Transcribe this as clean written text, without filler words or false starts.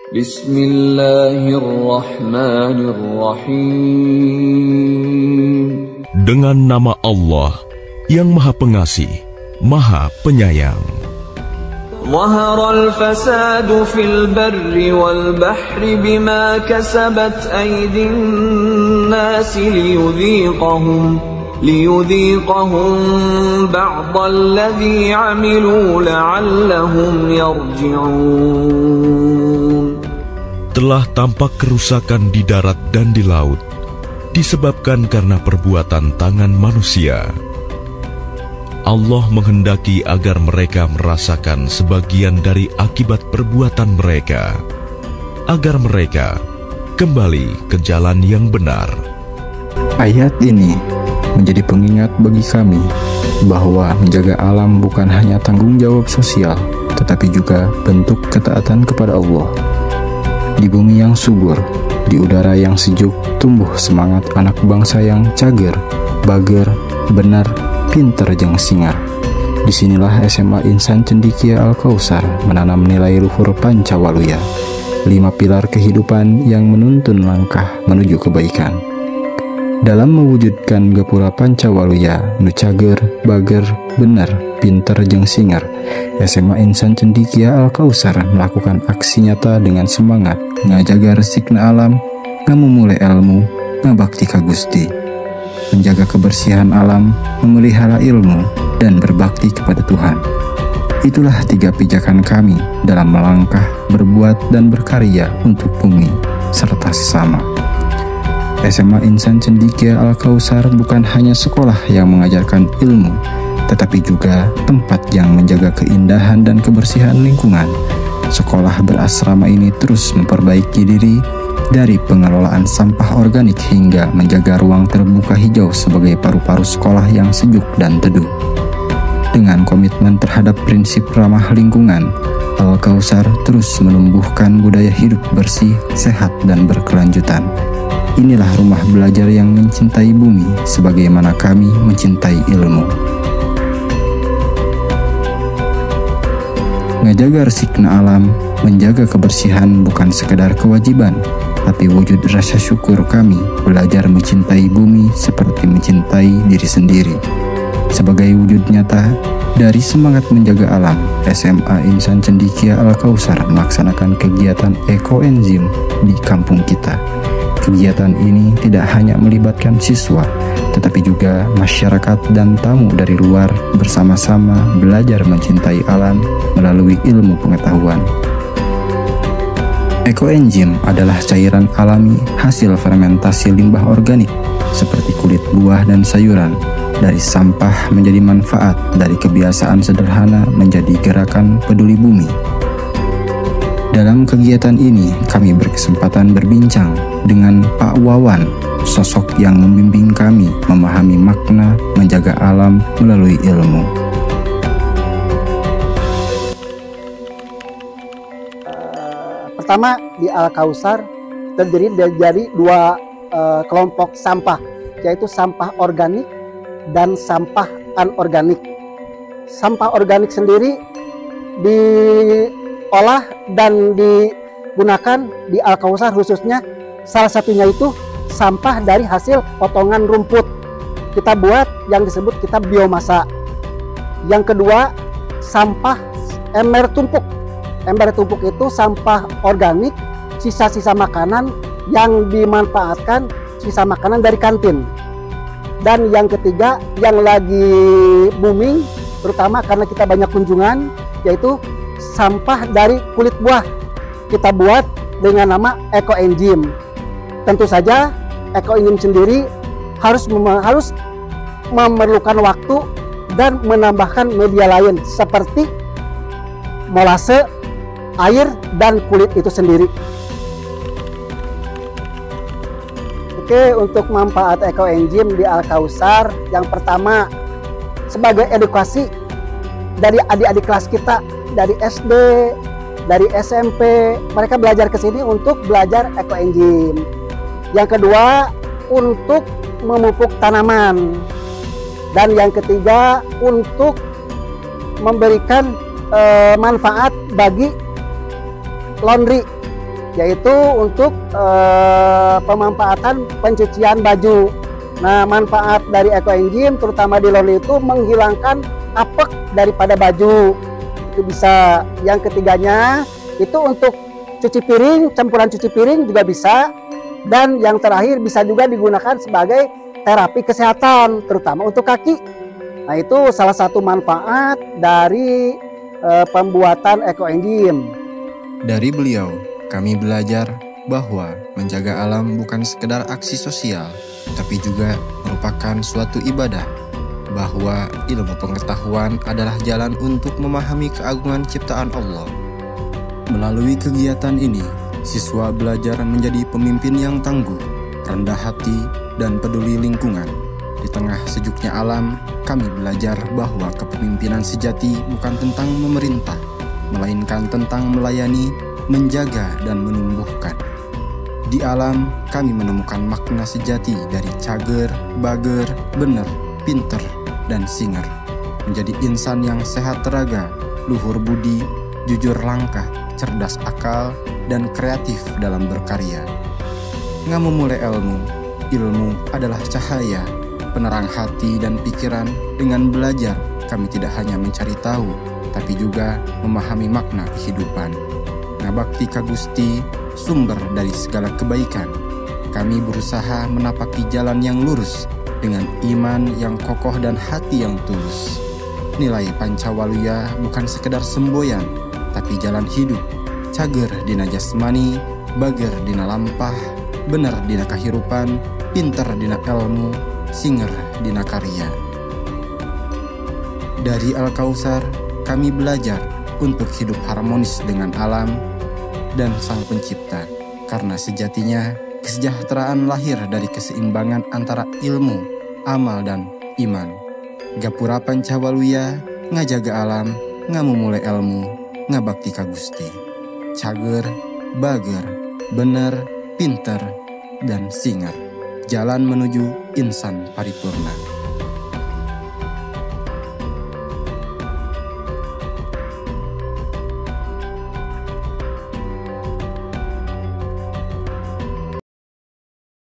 Bismillahirrahmanirrahim. Dengan nama Allah yang Maha Pengasih, Maha Penyayang. ظهر الفساد في البر والبحر بما كسبت أيدي الناس ليذيقهم بعض الذي عملوا لعلهم يرجعون. Telah tampak kerusakan di darat dan di laut disebabkan karena perbuatan tangan manusia. Allah menghendaki agar mereka merasakan sebagian dari akibat perbuatan mereka, agar mereka kembali ke jalan yang benar. Ayat ini menjadi pengingat bagi kami bahwa menjaga alam bukan hanya tanggung jawab sosial, tetapi juga bentuk ketaatan kepada Allah. Di bumi yang subur, di udara yang sejuk, tumbuh semangat anak bangsa yang cager, bager, benar, pinter jeung singar. Disinilah SMA Insan Cendikia Al-Kausar menanam nilai luhur Pancawaluya, 5 pilar kehidupan yang menuntun langkah menuju kebaikan. Dalam mewujudkan gapura Pancawaluya nu cager, bager, bener, pinter jeung singar, SMA Insan Cendikia Al-Kausar melakukan aksi nyata dengan semangat ngajaga resikna alam, ngamumule ilmu, ngabakti ka Gusti, menjaga kebersihan alam, memelihara ilmu, dan berbakti kepada Tuhan. Itulah 3 pijakan kami dalam melangkah, berbuat, dan berkarya untuk bumi serta sesama. SMA Insan Cendikia Al-Kausar bukan hanya sekolah yang mengajarkan ilmu, tetapi juga tempat yang menjaga keindahan dan kebersihan lingkungan. Sekolah berasrama ini terus memperbaiki diri, dari pengelolaan sampah organik hingga menjaga ruang terbuka hijau sebagai paru-paru sekolah yang sejuk dan teduh. Dengan komitmen terhadap prinsip ramah lingkungan, Al-Kausar terus menumbuhkan budaya hidup bersih, sehat, dan berkelanjutan. Inilah rumah belajar yang mencintai bumi sebagaimana kami mencintai ilmu. Ngejaga resikna alam, menjaga kebersihan bukan sekedar kewajiban, tapi wujud rasa syukur kami belajar mencintai bumi seperti mencintai diri sendiri. Sebagai wujud nyata dari semangat menjaga alam, SMA Insan Cendikia Al-Kausar melaksanakan kegiatan ekoenzim di kampung kita. Kegiatan ini tidak hanya melibatkan siswa, tetapi juga masyarakat dan tamu dari luar bersama-sama belajar mencintai alam melalui ilmu pengetahuan. Ekoenzim adalah cairan alami hasil fermentasi limbah organik seperti kulit buah dan sayuran. Dari sampah menjadi manfaat, dari kebiasaan sederhana menjadi gerakan peduli bumi. Dalam kegiatan ini, kami berkesempatan berbincang dengan Pak Wawan, sosok yang membimbing kami memahami makna menjaga alam melalui ilmu. Pertama, di Al-Kausar terdiri dari 2 kelompok sampah, yaitu sampah organik dan sampah anorganik. Sampah organik sendiri diolah dan digunakan di Al-Kausar khususnya, salah satunya itu sampah dari hasil potongan rumput. Kita buat yang disebut kita biomasa. Yang kedua, sampah ember tumpuk. Ember tumpuk itu sampah organik, sisa-sisa makanan yang dimanfaatkan, sisa makanan dari kantin. Dan yang ketiga, yang lagi booming, terutama karena kita banyak kunjungan, yaitu sampah dari kulit buah. Kita buat dengan nama ekoenzim. Tentu saja ekoenzim sendiri harus memerlukan waktu dan menambahkan media lain seperti molase, air, dan kulit itu sendiri. Oke, untuk manfaat ekoenzim di Al-Kausar, yang pertama sebagai edukasi dari adik-adik kelas kita, dari SD, dari SMP, mereka belajar ke sini untuk belajar ekoenzim. Yang kedua, untuk memupuk tanaman. Dan yang ketiga, untuk memberikan manfaat bagi laundry. yaitu untuk pemanfaatan pencucian baju. Nah, manfaat dari EcoEngine terutama di laundry itu menghilangkan apek daripada baju. Itu bisa. Yang ketiganya itu untuk cuci piring, campuran cuci piring juga bisa. Dan yang terakhir bisa juga digunakan sebagai terapi kesehatan, terutama untuk kaki. Nah, itu salah satu manfaat dari pembuatan EcoEngine. Dari beliau, kami belajar bahwa menjaga alam bukan sekedar aksi sosial, tapi juga merupakan suatu ibadah, bahwa ilmu pengetahuan adalah jalan untuk memahami keagungan ciptaan Allah. Melalui kegiatan ini, siswa belajar menjadi pemimpin yang tangguh, rendah hati, dan peduli lingkungan. Di tengah sejuknya alam, kami belajar bahwa kepemimpinan sejati bukan tentang memerintah, melainkan tentang melayani, menjaga, dan menumbuhkan. Di alam, kami menemukan makna sejati dari cager, bager, bener, pinter, dan singer. Menjadi insan yang sehat teraga, luhur budi, jujur langkah, cerdas akal, dan kreatif dalam berkarya. Ngamu mulai ilmu adalah cahaya, penerang hati dan pikiran. Dengan belajar, kami tidak hanya mencari tahu, tapi juga memahami makna kehidupan. Ngabakti ka Gusti, sumber dari segala kebaikan. Kami berusaha menapaki jalan yang lurus dengan iman yang kokoh dan hati yang tulus. Nilai Pancawaluya bukan sekedar semboyan, tapi jalan hidup. Cager dina jasmani, bager dina lampah, bener dina kahirupan, pinter dina ilmu, singer dina karya. Dari Al-Kautsar, kami belajar untuk hidup harmonis dengan alam dan Sang Pencipta, karena sejatinya kesejahteraan lahir dari keseimbangan antara ilmu, amal, dan iman. Gapura Pancawaluya, ngajaga alam, ngamumule ilmu, ngabakti ka Gusti. Cager, bager, bener, pinter, dan singer. Jalan menuju insan paripurna.